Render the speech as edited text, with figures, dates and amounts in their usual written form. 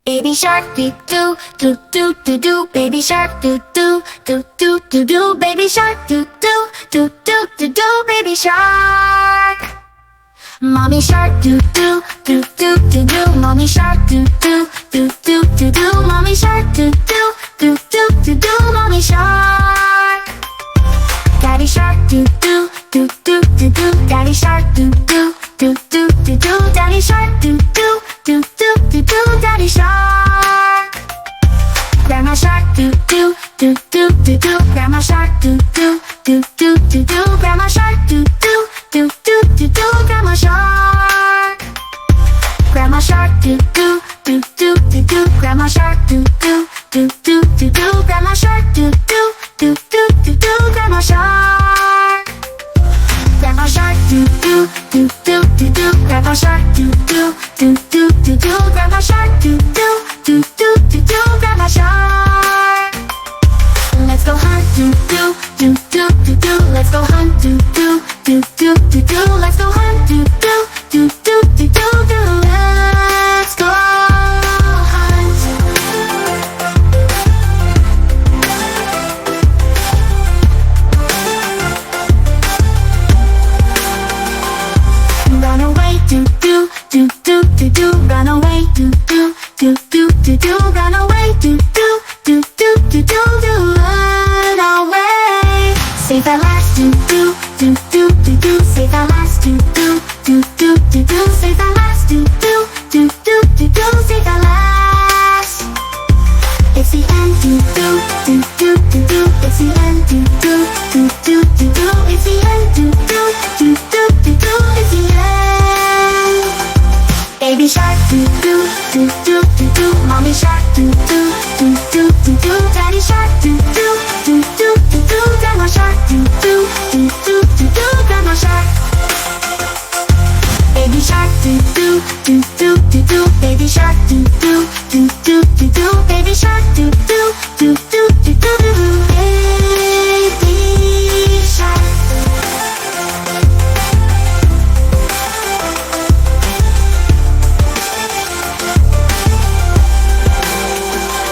Baby shark do do do do do do. Baby shark do do do do do do. Baby shark do do do do do do. Baby shark. Mommy shark do do do do do do. Mommy shark do do do do do do. Mommy shark do do do do do do. Mommy shark. Daddy shark do do do do do do. Daddy shark do do do do do do. Daddy shark do do do do do do. Daddy shark. Grandma shark do do do do do do. Grandma shark do do do do do do. Grandma shark do do do do do do. Grandma shark. Grandma shark do do do do do do. Grandma shark do do do do do do. Grandma shark do do do do do do. Grandma shark. Grandma shark do do do do do do. Grandma shark do do do do do do. Grandma shark do do do do do do. Grandma shark. Let's go hunt do do do do do do. Let's go hunt do do do do do do. Let's go hunt do do do do do do do. Let's go hunt. Run away do do do do do do. Run away do do do do do do. Run away do do do do do do do. Run away. Save at last do do do do do do. Save at last do do do do do do. Save at last do do do do do do. Save at last. It's the end do do do do do do. It's the end do do do do do do. It's the end do do do do do do. It's the end. Baby shark do do do do